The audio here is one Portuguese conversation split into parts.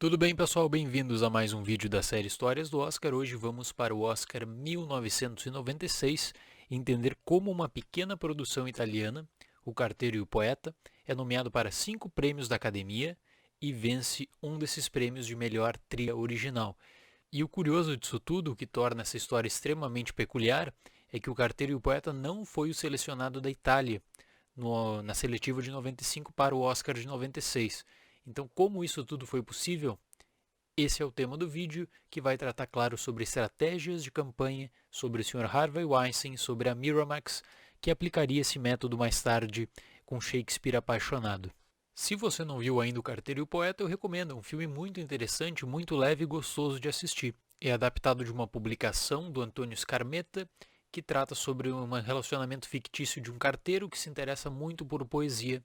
Tudo bem, pessoal? Bem-vindos a mais um vídeo da série Histórias do Oscar. Hoje vamos para o Oscar 1996 entender como uma pequena produção italiana, O Carteiro e o Poeta, é nomeado para 5 prêmios da Academia e vence um desses prêmios de melhor trilha original. E o curioso disso tudo, o que torna essa história extremamente peculiar, é que O Carteiro e o Poeta não foi o selecionado da Itália na seletiva de 95 para o Oscar de 96. Então, como isso tudo foi possível? Esse é o tema do vídeo, que vai tratar, claro, sobre estratégias de campanha, sobre o Sr. Harvey Weinstein, sobre a Miramax, que aplicaria esse método mais tarde com Shakespeare apaixonado. Se você não viu ainda O Carteiro e o Poeta, eu recomendo. É um filme muito interessante, muito leve e gostoso de assistir. É adaptado de uma publicação do Antônio Scarmetta, que trata sobre um relacionamento fictício de um carteiro que se interessa muito por poesia,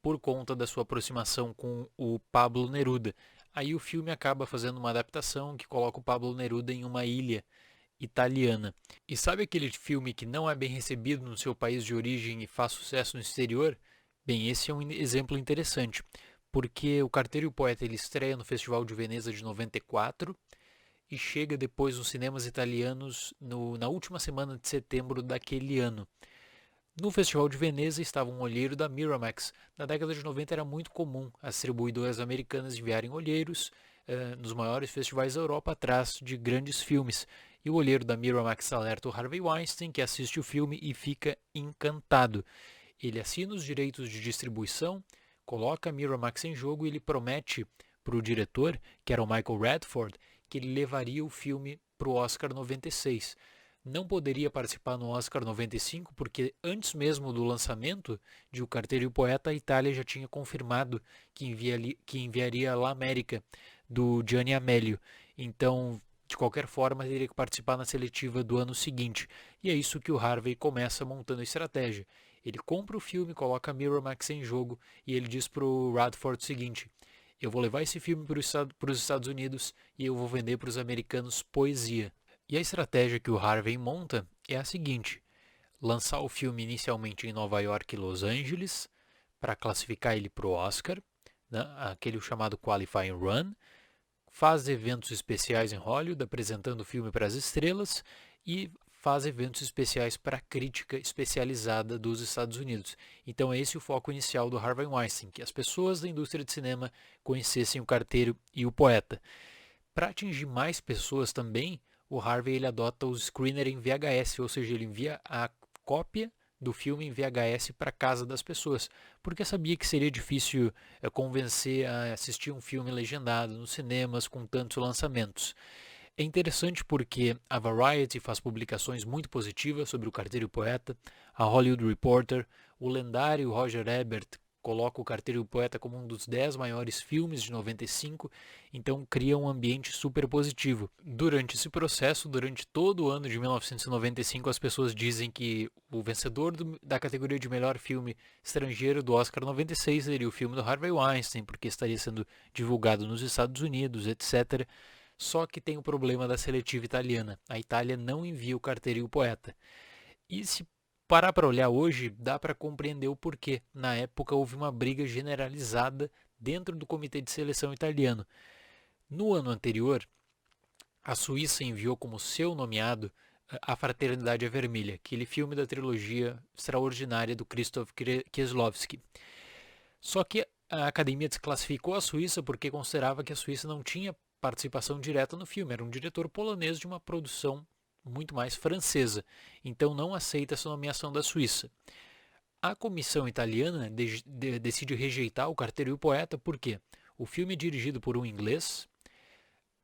por conta da sua aproximação com o Pablo Neruda. Aí o filme acaba fazendo uma adaptação que coloca o Pablo Neruda em uma ilha italiana. E sabe aquele filme que não é bem recebido no seu país de origem e faz sucesso no exterior? Bem, esse é um exemplo interessante, porque O Carteiro e o Poeta ele estreia no Festival de Veneza de 94 e chega depois nos cinemas italianos na última semana de setembro daquele ano. No Festival de Veneza estava um olheiro da Miramax. Na década de 90 era muito comum as distribuidoras americanas enviarem olheiros nos maiores festivais da Europa atrás de grandes filmes. E o olheiro da Miramax alerta o Harvey Weinstein, que assiste o filme e fica encantado. Ele assina os direitos de distribuição, coloca a Miramax em jogo e ele promete para o diretor, que era o Michael Radford, que ele levaria o filme para o Oscar 96. Não poderia participar no Oscar 95 porque antes mesmo do lançamento de O Carteiro e o Poeta, a Itália já tinha confirmado que enviaria La América do Gianni Amelio. Então, de qualquer forma, teria que participar na seletiva do ano seguinte. E é isso que o Harvey começa montando a estratégia. Ele compra o filme, coloca a Miramax em jogo e ele diz para o Radford o seguinte: eu vou levar esse filme para os Estados Unidos e eu vou vender para os americanos poesia. E a estratégia que o Harvey monta é a seguinte: lançar o filme inicialmente em Nova York e Los Angeles, para classificar ele para o Oscar, né, aquele chamado Qualifying Run, faz eventos especiais em Hollywood, apresentando o filme para as estrelas, e faz eventos especiais para a crítica especializada dos Estados Unidos. Então é esse o foco inicial do Harvey Weinstein, que as pessoas da indústria de cinema conhecessem o carteiro e o poeta. Para atingir mais pessoas também, o Harvey ele adota o screener em VHS, ou seja, ele envia a cópia do filme em VHS para casa das pessoas, porque sabia que seria difícil convencer a assistir um filme legendado nos cinemas com tantos lançamentos. É interessante porque a Variety faz publicações muito positivas sobre o Carteiro e o Poeta, a Hollywood Reporter, o lendário Roger Ebert coloca o Carteiro e o Poeta como um dos 10 maiores filmes de 95, então cria um ambiente super positivo. Durante esse processo, durante todo o ano de 1995, as pessoas dizem que o vencedor da categoria de melhor filme estrangeiro do Oscar 96 seria o filme do Harvey Weinstein, porque estaria sendo divulgado nos Estados Unidos, etc. Só que tem o problema da seletiva italiana. A Itália não envia o Carteiro e o Poeta. E se parar para olhar hoje, dá para compreender o porquê. Na época houve uma briga generalizada dentro do comitê de seleção italiano. No ano anterior, a Suíça enviou como seu nomeado A Fraternidade é Vermelha, aquele filme da trilogia extraordinária do Krzysztof Kieslowski. Só que a academia desclassificou a Suíça porque considerava que a Suíça não tinha participação direta no filme, era um diretor polonês de uma produção muito mais francesa, então não aceita essa nomeação da Suíça. A comissão italiana decide rejeitar O Carteiro e o Poeta porque o filme é dirigido por um inglês,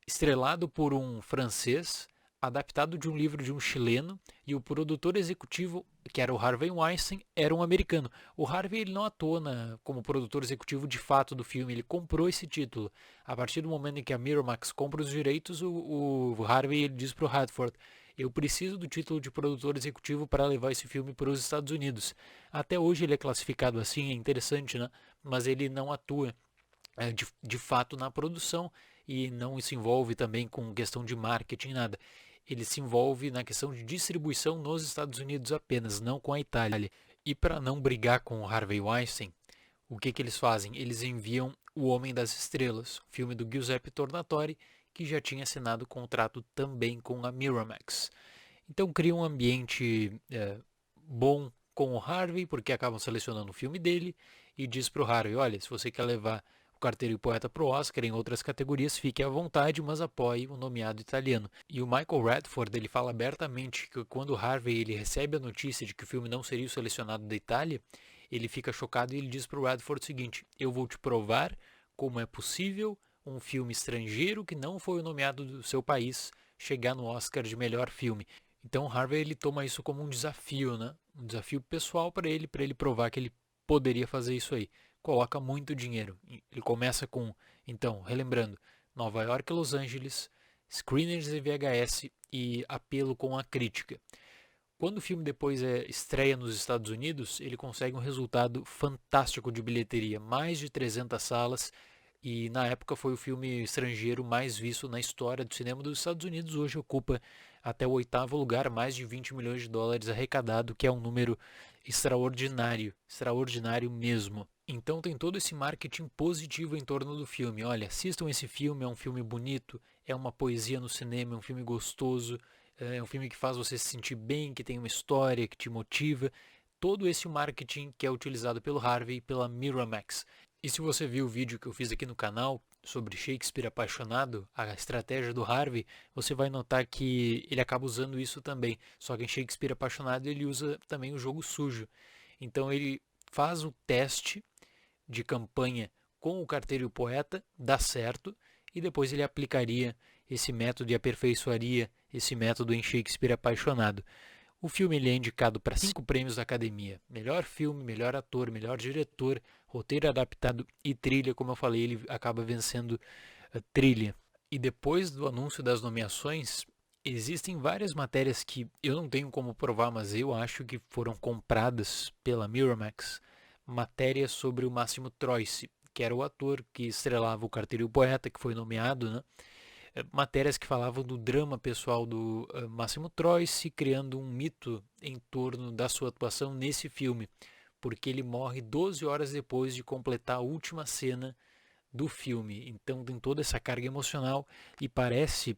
estrelado por um francês, adaptado de um livro de um chileno, e o produtor executivo, que era o Harvey Weinstein, era um americano. O Harvey ele não atua como produtor executivo de fato do filme, ele comprou esse título. A partir do momento em que a Miramax compra os direitos, o Harvey ele diz para o Radford: eu preciso do título de produtor executivo para levar esse filme para os Estados Unidos. Até hoje ele é classificado assim, é interessante, né? Mas ele não atua de fato na produção e não se envolve também com questão de marketing, nada. Ele se envolve na questão de distribuição nos Estados Unidos apenas, não com a Itália. E para não brigar com o Harvey Weinstein, O que eles fazem? Eles enviam O Homem das Estrelas, um filme do Giuseppe Tornatore, que já tinha assinado contrato também com a Miramax. Então cria um ambiente bom com o Harvey, porque acabam selecionando o filme dele, e diz para o Harvey, olha, se você quer levar o Carteiro e o Poeta para o Oscar em outras categorias, fique à vontade, mas apoie o nomeado italiano. E o Michael Radford, ele fala abertamente que quando o Harvey ele recebe a notícia de que o filme não seria o selecionado da Itália, ele fica chocado e ele diz para o Radford o seguinte, eu vou te provar como é possível um filme estrangeiro que não foi o nomeado do seu país chegar no Oscar de melhor filme. Então Harvey ele toma isso como um desafio, né? Um desafio pessoal para ele provar que ele poderia fazer isso aí. Coloca muito dinheiro. Ele começa com, então, relembrando, Nova York e Los Angeles, screeners e VHS e apelo com a crítica. Quando o filme depois estreia nos Estados Unidos, ele consegue um resultado fantástico de bilheteria, mais de 300 salas, e na época foi o filme estrangeiro mais visto na história do cinema dos Estados Unidos. Hoje ocupa até o 8º lugar, mais de 20 milhões de dólares arrecadado, que é um número extraordinário, extraordinário mesmo. Então tem todo esse marketing positivo em torno do filme. Olha, assistam esse filme, é um filme bonito, é uma poesia no cinema, é um filme gostoso, é um filme que faz você se sentir bem, que tem uma história, que te motiva. Todo esse marketing que é utilizado pelo Harvey e pela Miramax. E se você viu o vídeo que eu fiz aqui no canal sobre Shakespeare apaixonado, a estratégia do Harvey, você vai notar que ele acaba usando isso também. Só que em Shakespeare apaixonado ele usa também o jogo sujo. Então ele faz o teste de campanha com o Carteiro e o Poeta, dá certo, e depois ele aplicaria esse método e aperfeiçoaria esse método em Shakespeare apaixonado. O filme ele é indicado para 5 prêmios da Academia: melhor filme, melhor ator, melhor diretor, roteiro adaptado e trilha. Como eu falei, ele acaba vencendo a trilha. E depois do anúncio das nomeações, existem várias matérias que eu não tenho como provar, mas eu acho que foram compradas pela Miramax. Matérias sobre o Máximo Troisi, que era o ator que estrelava o Carteiro e o Poeta, que foi nomeado, né? Matérias que falavam do drama pessoal do Máximo Troisi, criando um mito em torno da sua atuação nesse filme, porque ele morre 12 horas depois de completar a última cena do filme. Então tem toda essa carga emocional e parece,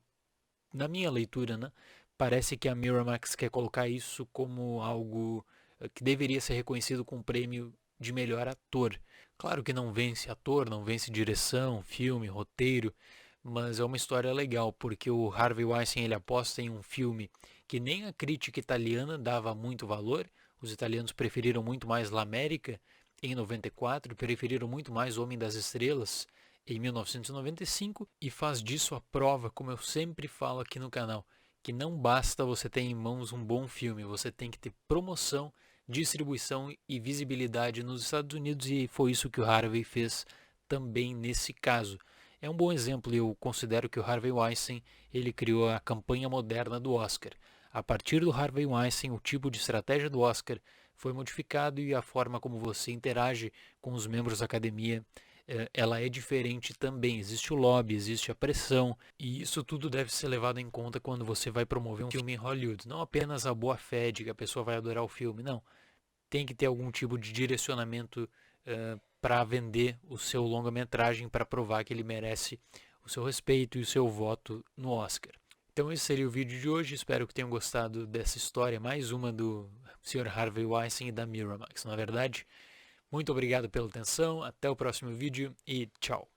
na minha leitura, né, parece que a Miramax quer colocar isso como algo que deveria ser reconhecido com um prêmio de melhor ator. Claro que não vence ator, não vence direção, filme, roteiro, mas é uma história legal, porque o Harvey Weinstein ele aposta em um filme que nem a crítica italiana dava muito valor. Os italianos preferiram muito mais L'América em 94, preferiram muito mais Homem das Estrelas em 1995 e faz disso a prova, como eu sempre falo aqui no canal, que não basta você ter em mãos um bom filme, você tem que ter promoção, distribuição e visibilidade nos Estados Unidos, e foi isso que o Harvey fez também nesse caso. É um bom exemplo, eu considero que o Harvey Weinstein ele criou a campanha moderna do Oscar. A partir do Harvey Weinstein, o tipo de estratégia do Oscar foi modificado e a forma como você interage com os membros da academia ela é diferente também. Existe o lobby, existe a pressão, e isso tudo deve ser levado em conta quando você vai promover um filme em Hollywood. Não apenas a boa fé de que a pessoa vai adorar o filme, não. Tem que ter algum tipo de direcionamento para vender o seu longa-metragem, para provar que ele merece o seu respeito e o seu voto no Oscar. Então esse seria o vídeo de hoje, espero que tenham gostado dessa história, mais uma do Sr. Harvey Weinstein e da Miramax, na verdade. Muito obrigado pela atenção, até o próximo vídeo e tchau!